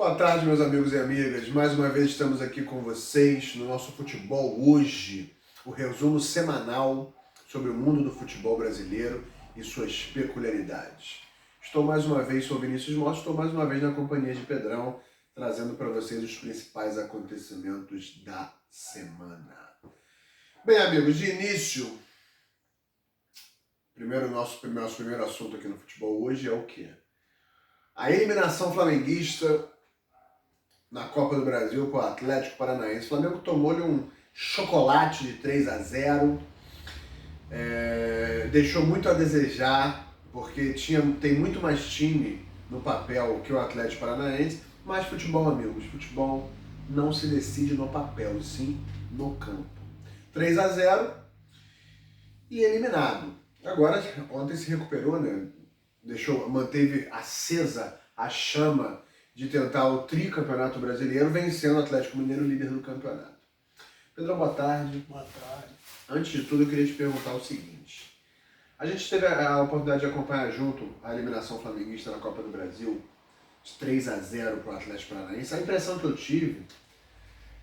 Boa tarde, meus amigos e amigas. Mais uma vez estamos aqui com vocês no nosso Futebol Hoje, o resumo semanal sobre o mundo do futebol brasileiro e suas peculiaridades. Estou mais uma vez, sou Vinícius Mota, estou mais uma vez na companhia de Pedrão, trazendo para vocês os principais acontecimentos da semana. Bem, amigos, de início, nosso primeiro assunto aqui no Futebol Hoje é o quê? A eliminação flamenguista na Copa do Brasil com o Atlético Paranaense. O Flamengo tomou-lhe um chocolate de 3-0. Deixou muito a desejar, porque tem muito mais time no papel que o Atlético Paranaense, mas futebol, amigos, futebol não se decide no papel, e sim no campo. 3-0 e eliminado. Agora, ontem se recuperou, né? Manteve acesa a chama de tentar o tricampeonato brasileiro, vencendo o Atlético Mineiro, líder do campeonato. Pedrão, boa tarde. Boa tarde. Antes de tudo, eu queria te perguntar o seguinte. A gente teve a oportunidade de acompanhar junto a eliminação flamenguista na Copa do Brasil, de 3-0 para o Atlético Paranaense. A impressão que eu tive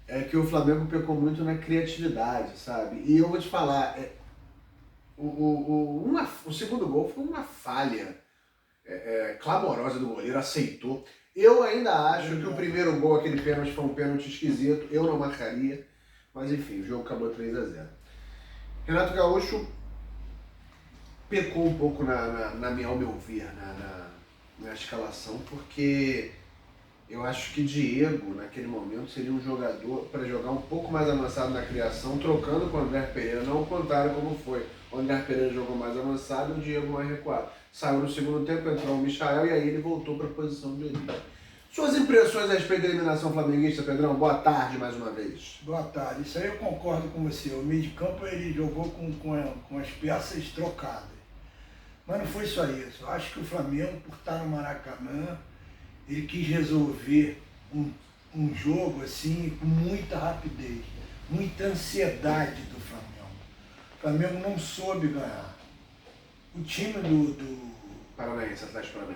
é que o Flamengo pecou muito na criatividade, sabe? E eu vou te falar, o segundo gol foi uma falha clamorosa do goleiro, aceitou. Eu ainda acho que o primeiro gol, aquele pênalti, foi um pênalti esquisito, eu não marcaria, mas enfim, o jogo acabou 3-0. Renato Gaúcho pecou um pouco, ao meu ver, na escalação, porque eu acho que Diego, naquele momento, seria um jogador para jogar um pouco mais avançado na criação, trocando com o André Pereira, não o contrário como foi. O André Pereira jogou mais avançado e o Diego mais recuado. Saiu no segundo tempo, entrou o Michael e aí ele voltou para a posição de origem. Suas impressões a respeito da eliminação flamenguista, Pedrão? Boa tarde mais uma vez. Boa tarde. Isso aí eu concordo com você. O meio de campo ele jogou com as peças trocadas. Mas não foi só isso. Eu acho que o Flamengo, por estar no Maracanã, ele quis resolver um jogo assim com muita rapidez, muita ansiedade do Flamengo. O Flamengo não soube ganhar. O time do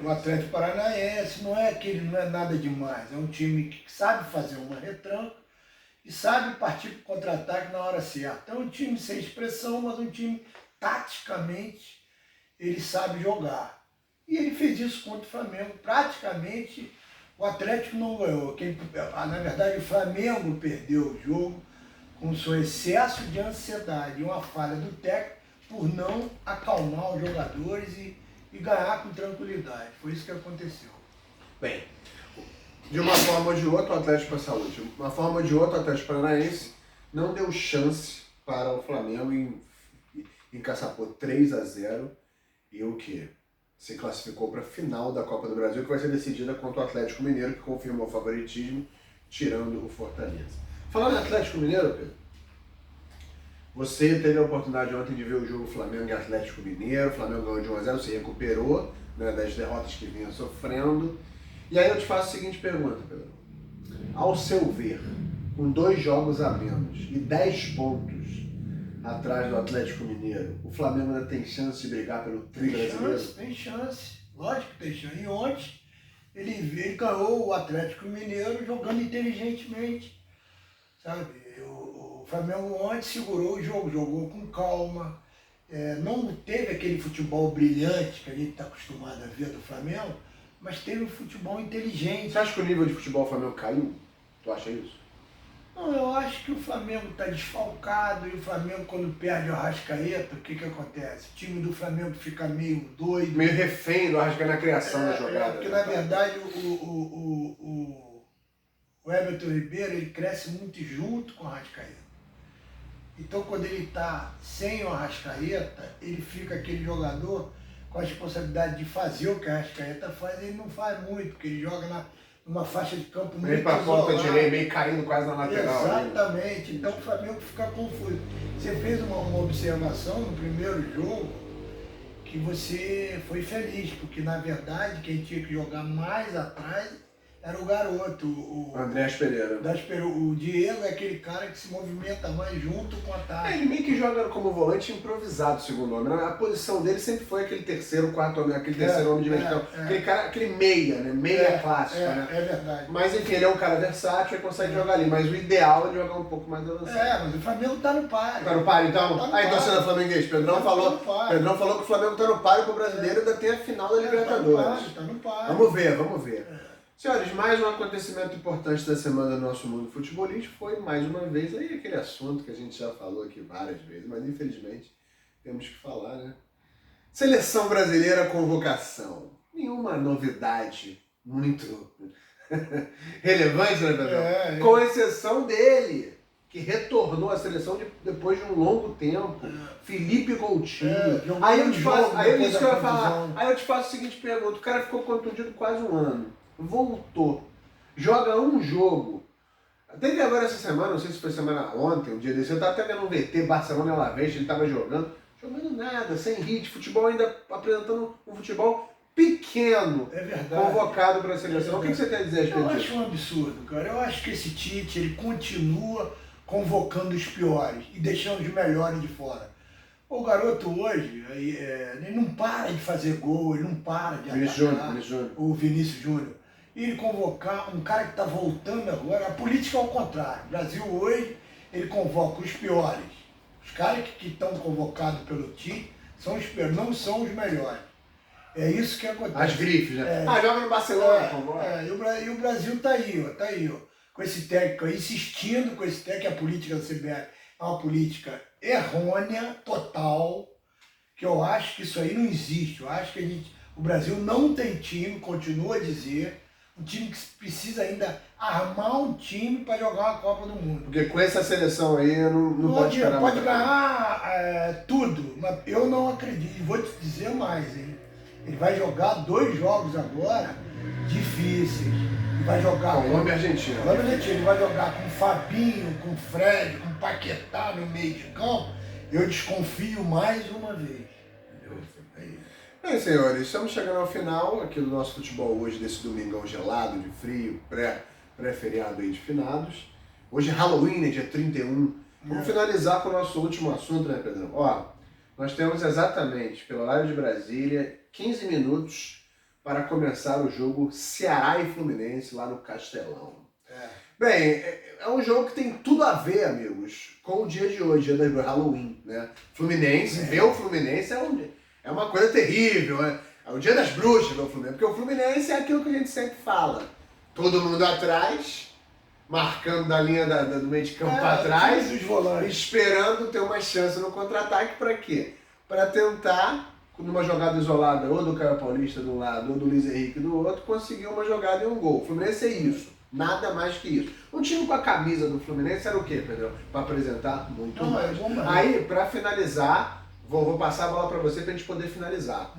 Atlético Paranaense não é nada demais. É um time que sabe fazer uma retranca e sabe partir para o contra-ataque na hora certa. É um time sem expressão, mas um time taticamente ele sabe jogar. E ele fez isso contra o Flamengo. Praticamente o Atlético não ganhou. Na verdade, o Flamengo perdeu o jogo com seu excesso de ansiedade e uma falha do técnico por não acalmar os jogadores e ganhar com tranquilidade. Foi isso que aconteceu. Bem, de uma forma ou de outra, o Atlético passou a última. De uma forma ou de outra, o Atlético Paranaense não deu chance para o Flamengo encaçapou 3-0 e o que? Se classificou para a final da Copa do Brasil, que vai ser decidida contra o Atlético Mineiro, que confirmou o favoritismo, tirando o Fortaleza. Falando em Atlético Mineiro, Pedro, você teve a oportunidade ontem de ver o jogo Flamengo e Atlético Mineiro. O Flamengo ganhou de 1-0, se recuperou, né, das derrotas que vinha sofrendo. E aí eu te faço a seguinte pergunta, Pedro. Ao seu ver, com 2 jogos a menos e 10 pontos atrás do Atlético Mineiro, o Flamengo ainda tem chance de brigar pelo tri brasileiro? Tem chance. Lógico que tem chance. E ontem ele ganhou o Atlético Mineiro jogando inteligentemente, sabe? O Flamengo ontem segurou o jogo, jogou com calma, não teve aquele futebol brilhante que a gente está acostumado a ver do Flamengo, mas teve um futebol inteligente. Você acha que o nível de futebol do Flamengo caiu? Tu acha isso? Não, eu acho que o Flamengo está desfalcado e o Flamengo, quando perde o Arrascaeta, o que acontece? O time do Flamengo fica meio doido. Meio refém do Arrascaeta na criação da jogada. Porque, na verdade, o Everton Ribeiro ele cresce muito junto com o Arrascaeta. Então, quando ele está sem o Arrascaeta, ele fica aquele jogador com a responsabilidade de fazer o que o Arrascaeta faz, ele não faz muito, porque ele joga numa faixa de campo muito meio para a ponta direita, meio caindo quase na lateral. Exatamente, ali. Então o Flamengo fica confuso. Você fez uma observação no primeiro jogo que você foi feliz, porque na verdade quem tinha que jogar mais atrás Era o garoto, Andrés Pereira. O Diego é aquele cara que se movimenta mais junto com o ataque. Ele meio que joga como volante improvisado, segundo o nome. A posição dele sempre foi aquele terceiro, quarto homem, aquele terceiro homem de meio campo. Aquele cara, aquele meia, né? Meia clássica, né? É verdade. Mas enfim, ele é um cara versátil e consegue jogar ali. Mas o ideal é jogar um pouco mais avançado. Mas o Flamengo tá no páreo. Tá no páreo, então? Tá no Aí, torcida flamenguês, Pedrão falou que o Flamengo tá no páreo pro brasileiro e ainda tem a final da Libertadores. Tá no páreo. Vamos ver. Senhores, mais um acontecimento importante da semana do nosso mundo futebolístico foi, mais uma vez, aí aquele assunto que a gente já falou aqui várias vezes, mas infelizmente temos que falar, né? Seleção brasileira convocação. Nenhuma novidade muito relevante, né, Pedrão? Com exceção dele, que retornou à seleção depois de um longo tempo. Felipe Coutinho. Aí eu te faço a seguinte pergunta: o cara ficou contundido quase um ano. Voltou, joga um jogo. Teve agora essa semana, não sei se foi semana ontem, um dia desse, eu estava até vendo um VT, Barcelona e Alavés, ele estava jogando nada, sem hit, futebol ainda apresentando um futebol pequeno, convocado para a seleção. O que você tem a dizer a respeito disso? Eu acho um absurdo, cara. Eu acho que esse Tite, ele continua convocando os piores e deixando os melhores de fora. O garoto hoje, ele não para de fazer gol, ele não para de atacar. O Vinícius Júnior. E ele convocar um cara que está voltando agora, a política é ao contrário. O Brasil hoje, ele convoca os piores. Os caras que estão convocados pelo Tite são os piores, não são os melhores. É isso que acontece. As grifes, né? Joga no Barcelona, convoca. E o Brasil tá aí, ó. Com esse técnico aí, insistindo com esse técnico, a política da CBF é uma política errônea, total, que eu acho que isso aí não existe. Eu acho que o Brasil não tem time, continua a dizer, um time que precisa ainda armar um time para jogar uma Copa do Mundo. Porque com essa seleção aí não pode esperar. Pode ganhar tudo, mas eu não acredito. E vou te dizer mais, hein? Ele vai jogar 2 jogos agora difíceis. Ele vai jogar com Colômbia e Argentina. Ele vai jogar com Fabinho, com Fred, com Paquetá no meio de campo. Eu desconfio mais uma vez. Bem, senhores, estamos chegando ao final aqui do nosso futebol hoje, desse domingão gelado, de frio, pré-feriado aí de finados. Hoje é Halloween, né, dia 31. Vamos finalizar com o nosso último assunto, né, Pedrão? Ó, nós temos exatamente, pelo horário de Brasília, 15 minutos para começar o jogo Ceará e Fluminense lá no Castelão. Bem, é um jogo que tem tudo a ver, amigos, com o dia de hoje, dia do Halloween, né? Fluminense, ver o Fluminense é uma coisa terrível, né? É o dia das bruxas do Fluminense, porque o Fluminense é aquilo que a gente sempre fala. Todo mundo atrás, marcando da linha do meio de campo para trás, esperando ter uma chance no contra-ataque para quê? Para tentar, numa jogada isolada, ou do Caio Paulista de um lado, ou do Luiz Henrique do outro, conseguir uma jogada e um gol. O Fluminense é isso. Nada mais que isso. Um time com a camisa do Fluminense era o quê, Pedro? Para apresentar muito mais. Aí, para finalizar, vou passar a bola para você para a gente poder finalizar.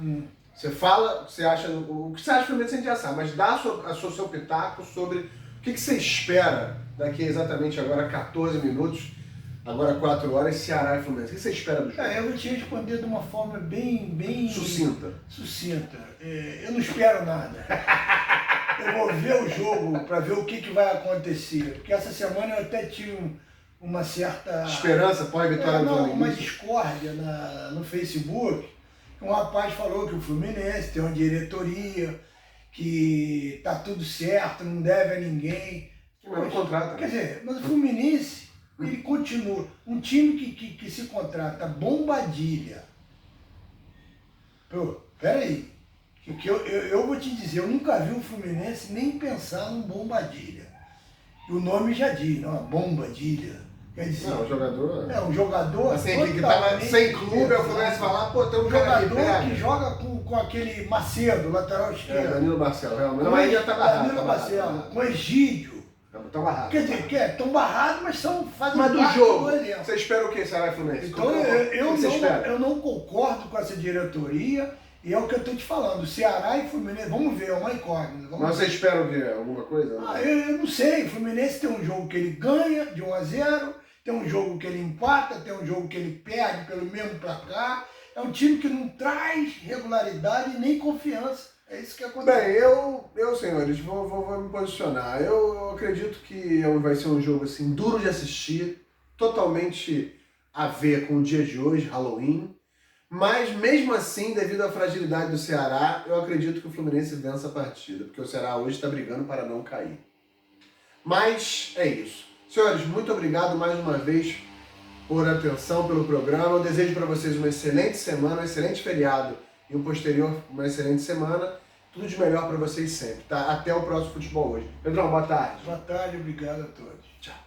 Você fala, você acha, o que você acha do Fluminense a gente já sabe, mas dá seu pitaco sobre o que você espera daqui exatamente agora 14 minutos, agora 4 horas, Ceará e Fluminense. O que você espera do jogo? Eu vou te responder de uma forma bem sucinta. Eu não espero nada. Eu vou ver o jogo para ver o que vai acontecer. Porque essa semana eu até tive uma certa... esperança pós-vitória do Flamengo? Uma discórdia no Facebook. Um rapaz falou que o Fluminense tem uma diretoria, que tá tudo certo, não deve a ninguém. Mas contrata. Quer dizer, mas o Fluminense, ele continua. Um time que se contrata Bombadilha. Pô, peraí. Que eu vou te dizer, eu nunca vi o Fluminense nem pensar num Bombadilha. E o nome já diz, não, Bombadilha. Quer dizer, não, o jogador... É, um jogador... Assim, que tava sem clube, eu Fluminense falar, pô, tem um jogador que joga com aquele Macedo, lateral esquerdo. Danilo Barcelos, realmente. Mas já tá barrado. Danilo Barcelos, com Egídio. Estão barrados. Quer dizer, estão barrados, mas fazem parte do jogo. Você espera o que, Ceará e Fluminense? Então, eu não concordo com essa diretoria. E é o que eu estou te falando, Ceará e Fluminense, vamos ver, é uma incógnita. Mas você espera o quê? Alguma coisa? Eu não sei, o Fluminense tem um jogo que ele ganha de 1-0, tem um jogo que ele empata, tem um jogo que ele perde pelo mesmo placar. É um time que não traz regularidade nem confiança É isso que acontece. Bem, senhores, vou me posicionar. Eu acredito que vai ser um jogo assim duro de assistir, totalmente a ver com o dia de hoje, Halloween. Mas mesmo assim, devido à fragilidade do Ceará, eu acredito que o Fluminense vença a partida, porque o Ceará hoje está brigando para não cair. Mas é isso. Senhores, muito obrigado mais uma vez por atenção, pelo programa. Eu desejo para vocês uma excelente semana, um excelente feriado e um posterior, uma excelente semana. Tudo de melhor para vocês sempre, tá? Até o próximo Futebol Hoje. Pedrão, boa tarde. Boa tarde, obrigado a todos. Tchau.